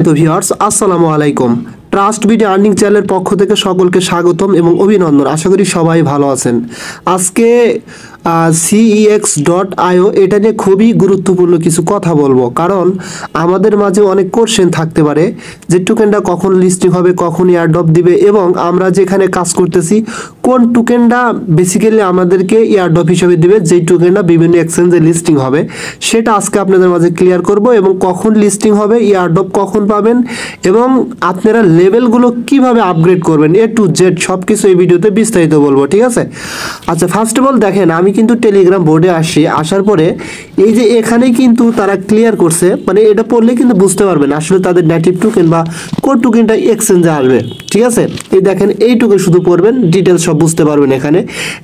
তো ভিউয়ার্স আসসালামু আলাইকুম। ট্রাস্ট বিডি আর্নিং চ্যানেলের পক্ষ থেকে সকলকে স্বাগতম এবং অভিনন্দন। আশা করি সবাই ভালো আছেন। আজকে CEX.io এটা নিয়ে খুবই গুরুত্বপূর্ণ কিছু কথা বলবো, কারণ আমাদের মাঝে অনেক কোশ্চেন থাকতে পারে যে টোকেনটা কখন লিস্টিং হবে, কখন এয়ারড্রপ দিবে, এবং আমরা যেখানে কাজ করতেছি কোন টোকেনটা বেসিক্যালি আমাদেরকে এয়ারড্রপ হিসেবে দিবে, যেই টোকেনটা বিভিন্ন এক্সচেঞ্জে লিস্টিং হবে সেটা আজকে আপনাদের মাঝে ক্লিয়ার করব, এবং কখন লিস্টিং হবে, এয়ারড্রপ কখন পাবেন, এবং আপনারা লেভেলগুলো কিভাবে আপগ্রেড করবেন, A to Z সব কিছু এই ভিডিওতে বিস্তারিত বলবো। ঠিক আছে, আচ্ছা ফার্স্ট অফ অল দেখেন, আমি কিন্তু টেলিগ্রাম বোর্ডে আসার পরে এই যে এখানে কিন্তু তারা ক্লিয়ার করছে, মানে এটা পড়লে কিন্তু বুঝতে পারবেন আসলে তাদের নেটিভ টোকেন বা কোন টোকেনটা এক্সচেঞ্জে আসবে। ঠিক আছে, এই দেখেন এইটুকু শুধু পড়বেন, ডিটেলস সব বুঝতে পারবেন এখানে।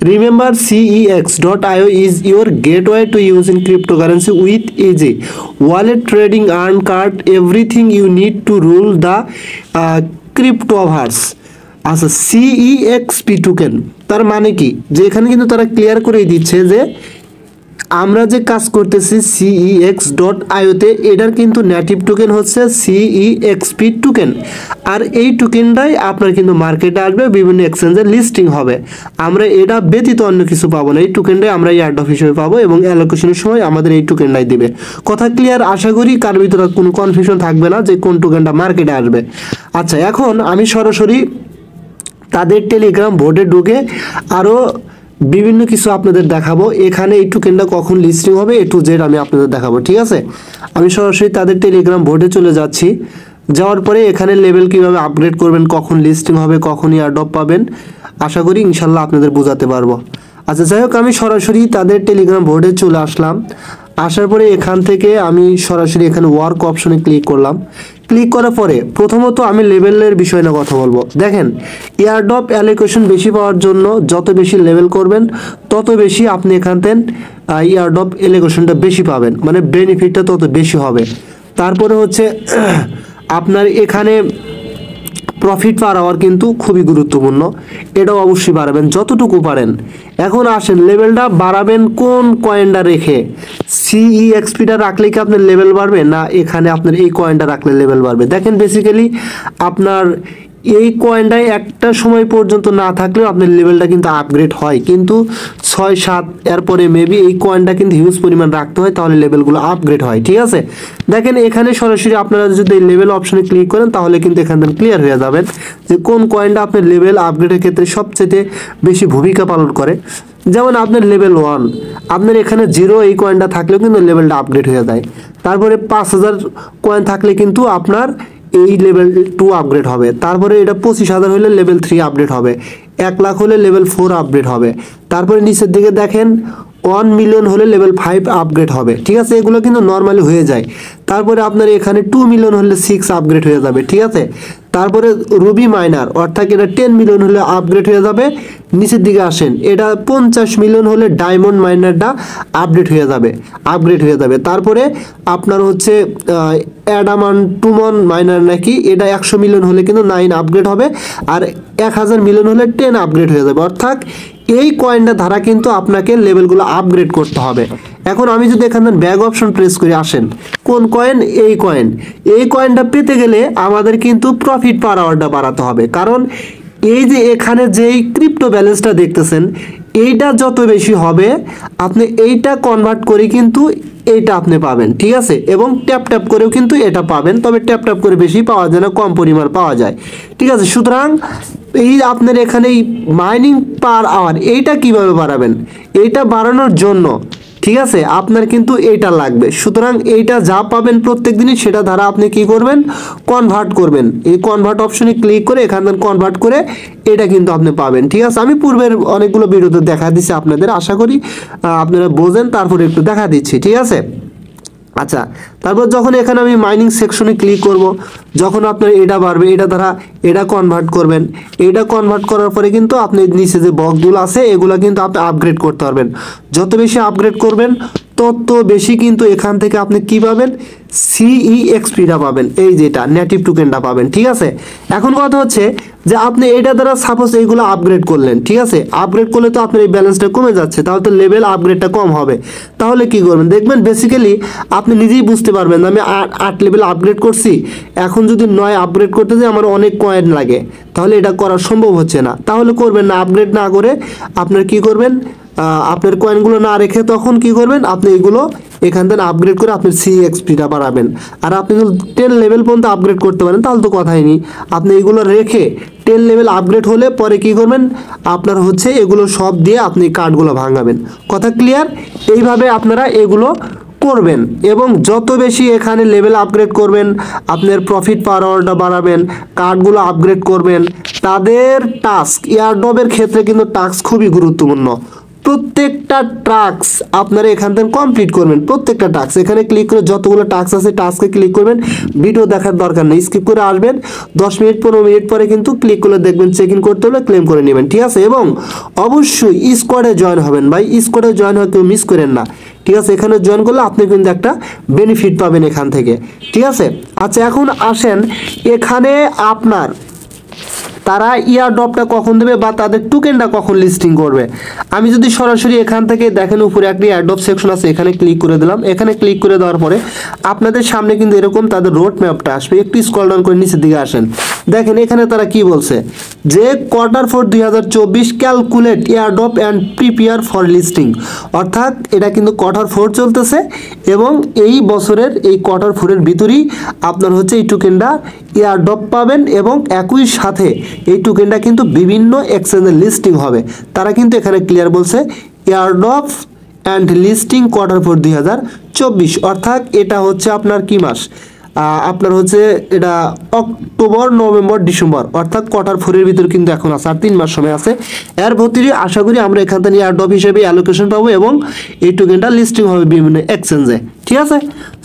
Remember CEX.io is your gateway to using cryptocurrency with easy wallet trading earn card everything you need to rule the cryptoverse. আচ্ছা, CEXP টোকেন তার মানে কি, যে এখানে কিন্তু তারা ক্লিয়ার করেই দিচ্ছে যে আমরা যে কাজ করতেছি CEX.io তে, এটার কিন্তু নেটিভ টোকেন হচ্ছে CEXP টোকেন, আর এই টোকেনটাই আপনার কিন্তু মার্কেটে আসবে, বিভিন্ন এক্সচেঞ্জে লিস্টিং হবে। আমরা এটা ব্যতীত অন্য কিছু পাবো না, এই টোকেনটাই আমরা এয়ারড্রপ হিসেবে পাবো, এবং অ্যালোকেশনের সময় আমাদের এই টোকেনটাই দিবে। কথা ক্লিয়ার? আশা করি কার ভিতরে কোনো কনফিউশন থাকবে না যে কোন টোকেনটা মার্কেটে আসবে। আচ্ছা, এখন আমি সরাসরি তাদের টেলিগ্রাম বোর্ডে ঢুকে আরও বিভিন্ন কিছু আপনাদের দেখাবো। এখানে এই টোকেনটা কখন লিস্টিং হবে A to Z আমি আপনাদের দেখাবো। ঠিক আছে, আমি সরাসরি তাদের টেলিগ্রাম বোর্ডে চলে যাচ্ছি। যাওয়ার পরে এখানে লেভেল কিভাবে আপগ্রেড করবেন, কখন লিস্টিং হবে, কখন এয়ারড্রপ পাবেন, আশা করি ইনশাল্লাহ আপনাদের বোঝাতে পারবো। আচ্ছা যাই হোক, আমি সরাসরি তাদের টেলিগ্রাম বোর্ডে চলে আসলাম। আসার পরে এখান থেকে আমি সরাসরি এখানে ওয়ার্ক অপশনে ক্লিক করলাম। ক্লিক করার পরে প্রথমত আমি লেভেলের বিষয় নিয়ে কথা বলবো। দেখেন, এয়ারড্রপ অ্যালোকেশন বেশি পাওয়ার জন্য যত বেশি লেভেল করবেন তত বেশি আপনি এখান থেকে এয়ারড্রপ অ্যালোকেশনটা বেশি পাবেন, মানে বেনিফিটটা তত বেশি হবে। তারপরে হচ্ছে আপনার এখানে প্রফিট পার আওয়ার কিন্তু খুবই গুরুত্বপূর্ণ, এটাও অবশ্যই বাড়াবেন যতটুকু পারেন। এখন আসেন, লেভেলটা বাড়াবেন কোন কয়েনটা রেখে? CEXPটা রাখলে কি আপনার লেভেল বাড়বে, না এখানে আপনার এই কয়েনটা রাখলে লেভেল বাড়বে? দেখেন বেসিক্যালি আপনার এই কয়েনটাই একটা সময় পর্যন্ত না থাকলেও আপনার লেভেলটা কিন্তু আপগ্রেড হয়, কিন্তু 6-7 এরপরে মেবি এই কয়েনটা কিন্তু হিউজ পরিমাণ রাখতে হয়, তাহলে লেভেলগুলো আপগ্রেড হয়। ঠিক আছে, দেখেন এখানে সরাসরি আপনারা যদি এই লেভেল অপশনে ক্লিক করেন তাহলে কিন্তু এখান থেকে ক্লিয়ার হয়ে যাবেন যে কোন কয়েনটা আপনার লেভেল আপগ্রেডের ক্ষেত্রে সবচেয়ে বেশি ভূমিকা পালন করে। যেমন আপনার লেভেল 1, আপনার এখানে 0 এই কয়েনটা থাকলেও কিন্তু লেভেলটা আপগ্রেড হয়ে যায়। তারপরে 5000 কয়েন থাকলে কিন্তু আপনার এই লেভেল 2 আপগ্রেড হবে। তারপরে এটা 25,000 হলে লেভেল 3 আপডেট হবে, 1 লাখ হলে লেভেল 4 আপডেট হবে। তারপরে নিচের দিকে দেখেন 1 মিলিয়ন হলে লেভেল 5 আপগ্রেড হবে। ঠিক আছে, এগুলো কিন্তু নর্মালি হয়ে যায়। তারপরে আপনার এখানে 2 মিলিয়ন হলে 6 আপগ্রেড হয়ে যাবে। ঠিক আছে, তারপরে রুবি মাইনার, অর্থাৎ এটা 10 মিলিয়ন হলে আপগ্রেড হয়ে যাবে। নিচের দিকে আসেন, এটা 50 মিলিয়ন হলে ডায়মন্ড মাইনারটা আপডেট হয়ে যাবে, আপগ্রেড হয়ে যাবে। তারপরে আপনার হচ্ছে অ্যাডামান্টুমন মাইনার নাকি, এটা 100 মিলিয়ন হলে কিন্তু 9 আপগ্রেড হবে, আর 1000 মিলিয়ন হলে 10 আপগ্রেড হয়ে যাবে। অর্থাৎ এই কয়েনটা দ্বারা কিন্তু আপনাকে লেভেলগুলো আপগ্রেড করতে হবে। এখন আমি যদি এখানে ব্যাগ অপশন প্রেস করে আসেন, কোন কয়েন? এই কয়েন। এই কয়েনটা পেতে গেলে আমাদের কিন্তু প্রফিট পার আওয়ারটা বাড়াতে হবে, কারণ এই যে এখানে যেই ক্রিপ্টো ব্যালেন্সটা দেখতেছেন এইটা যত বেশি হবে আপনি এইটা কনভার্ট করে কিন্তু এইটা আপনি পাবেন। ঠিক আছে, এবং ট্যাপ ট্যাপ করেও কিন্তু এটা পাবেন, তবে ট্যাপ ট্যাপ করে বেশি পাওয়া যায় না, কম পরিমাণ পাওয়া যায়। ঠিক আছে, সুতরাং এই আপনার এখানে এই মাইনিং পার আওয়ার এইটা কিভাবে বাড়াবেন? এইটা বাড়ানোর জন্য ঠিক আছে আপনার কিন্তু এইটা লাগবে। সুতরাং এইটা যা পাবেন প্রত্যেক দিনই সেটা দ্বারা আপনি কি করবেন? কনভার্ট করবেন। এই কনভার্ট অপশনে ক্লিক করে এখান থেকে কনভার্ট করে এটা কিন্তু আপনি পাবেন। ঠিক আছে, আমি পূর্বের অনেকগুলো ভিডিওতে দেখা দিচ্ছি আপনাদের, আশা করি আপনারা বোঝেন, তারপরে একটু দেখা দিচ্ছি। ঠিক আছে, আচ্ছা তারপর যখন এখানে আমি মাইনিং সেকশনে ক্লিক করব, যখন আপনার এটা বাড়বে এটা দ্বারা এটা কনভার্ট করবেন। এটা কনভার্ট করার পরে কিন্তু আপনি নিচে যে বক্সগুলো আছে এগুলো কিন্তু আপনি আপগ্রেড করতে পারবেন। যত বেশি আপগ্রেড করবেন তত বেশি কিন্তু এখান থেকে আপনি কি পাবেন, সিইএক্সপিটা পাবেন, এই যেটা নেটিভ টোকেনটা পাবেন। ঠিক আছে, এখন কথা হচ্ছে যে আপনি এটা দ্বারা সাপোজ এইগুলো আপগ্রেড করলেন, ঠিক আছে, আপগ্রেড করলে তো আপনার এই ব্যালেন্সটা কমে যাচ্ছে, তাহলে তো লেভেল আপগ্রেডটা কম হবে। তাহলে কি করবেন দেখবেন, বেসিক্যালি আপনি নিজেই বুঝতে পারবেন আমি 8 লেভেল আপগ্রেড করছি, এখন যদি 9 আপগ্রেড করতে যাই আমার অনেক কয়েন লাগে, তাহলে এটা করা সম্ভব হচ্ছে না। তাহলে করবেন না, আপগ্রেড না করে আপনার কি করবেন, আপনার কয়েনগুলো না রেখে তখন কি করবেন, আপনি এগুলো এখান থেকে আপগ্রেড করে আপনার সিএক্সপিটা বাড়াবেন। আর আপনি যদি 10 লেভেল পর্যন্ত আপগ্রেড করতে পারেন তাহলে তো কথাই নেই, আপনি এগুলো রেখে 10 লেভেল আপগ্রেড হলে পরে কি করবেন, আপনার হচ্ছে এগুলো সব দিয়ে আপনি কার্ডগুলো ভাঙাবেন। কথা ক্লিয়ার? এইভাবে আপনারা এগুলো করবেন এবং যত বেশি এখানে লেভেল আপগ্রেড করবেন, আপনার প্রফিট পাওয়ারটা বাড়াবেন, কার্ডগুলো আপগ্রেড করবেন। তাদের টাস্ক এয়ারড্রপের ক্ষেত্রে কিন্তু টাস্ক খুবই গুরুত্বপূর্ণ। প্রত্যেকটা টাস্ক আপনারা এখান থেকে কমপ্লিট করবেন, প্রত্যেকটা টাস্ক এখানে ক্লিক করে যতগুলো টাস্ক আছে টাস্কে ক্লিক করবেন, ভিডিও দেখার দরকার নেই, স্কিপ করে আসবেন, 10 মিনিট 15 মিনিট পরে কিন্তু ক্লিক করে দেখবেন চেক ইন করতে হলে ক্লেম করে নেবেন। ঠিক আছে, এবং অবশ্যই স্কোয়াডে জয়েন হবেন ভাই, স্কোয়াডে জয়েন হয়ে কেউ মিস করেন না। ঠিক আছে, এখানে জয়েন করলে আপনি কিন্তু একটা বেনিফিট পাবেন এখান থেকে। ঠিক আছে, আচ্ছা এখন আসেন এখানে আপনার তারা ইয়ারড্রপটা কখন দেবে বা তাদের টোকেনটা কখন লিস্টিং করবে। আমি যদি সরাসরি এখান থেকে দেখেন উপরে একটা ইয়ারড্রপ সেকশন আছে, এখানে ক্লিক করে দিলাম। এখানে ক্লিক করে দেওয়ার পরে আপনাদের সামনে কিন্তু এরকম তাদের রোড ম্যাপটা আসবে। একটু স্ক্রল ডাউন করে নিচের দিকে আসেন, দেখেন এখানে তারা কি বলছে যে Q4 2024 calculate airdrop and prepare for listing, অর্থাৎ এটা কিন্তু Q4 চলতেছে এবং এই বছরের এই Q4 এর ভিতরেই আপনার হচ্ছে এই টোকেনটা ইয়ারড্রপ পাবেন এবং একই সাথে এই টোকেনটা কিন্তু বিভিন্ন এক্সচেঞ্জে লিস্টিং হবে। তারা কিন্তু এখানে ক্লিয়ার বলছে ইয়ারড্রপ অ্যান্ড লিস্টিং Q4 2024, অর্থাৎ এটা হচ্ছে আপনার কি মাস, আপনার হচ্ছে এটা অক্টোবর নভেম্বর ডিসেম্বর, অর্থাৎ Q4 এর ভিতরে কিন্তু এখন আছে, আর 3 মাস সময় আছে। এর ভিতরে আশা করি আমরা এখান থেকে এয়ারড্রপ হিসেবে অ্যালোকেশন পাবো এবং এই টোকেনটা লিস্টিং হবে বিভিন্ন এক্সচেঞ্জে। ঠিক আছে,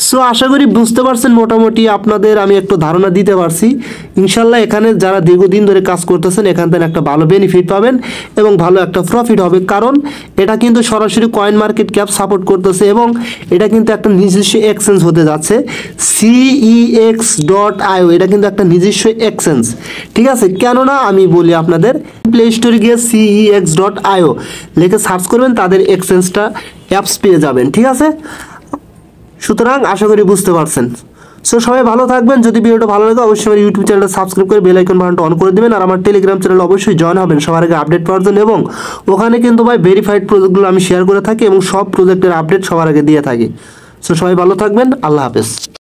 সো আশা করি বুঝতে পারছেন, মোটামুটি আপনাদের আমি একটু ধারণা দিতে পারছি। ইনশাল্লাহ এখানে যারা দীর্ঘদিন ধরে কাজ করতেছেন এখান থেকে একটা ভালো বেনিফিট পাবেন এবং ভালো একটা প্রফিট হবে, কারণ এটা কিন্তু সরাসরি কয়েন মার্কেট ক্যাপ সাপোর্ট করতেছে এবং এটা কিন্তু একটা নিজস্ব এক্সচেঞ্জ হতে যাচ্ছে, CEX.io, এটা কিন্তু একটা নিজস্ব এক্সচেঞ্জ। ঠিক আছে, কেননা আমি বলি আপনাদের প্লে স্টোরে গিয়ে CEX.io লিখে সার্চ করবেন, তাদের এক্সচেঞ্জটা অ্যাপস পেয়ে যাবেন। ঠিক আছে, সুতরাং আশা করি বুঝতে পারছেন। সো সবাই ভালো থাকবেন, যদি ভিডিওটা ভালো লাগে অবশ্যই আমার ইউটিউব চ্যানেলটা সাবস্ক্রাইব করে বেল আইকন বাটনটা অন করে দেবেন, আর আমার টেলিগ্রাম চ্যানেল অবশ্যই জয়েন হবেন সবার আগে আপডেট পাওয়ার জন্য, এবং ওখানে কিন্তু ভাই ভেরিফাইড প্রজেক্টগুলো আমি শেয়ার করে থাকি এবং সব প্রজেক্টের আপডেট সবার আগে দিয়ে থাকি। সো সবাই ভালো থাকবেন, আল্লাহ হাফেজ।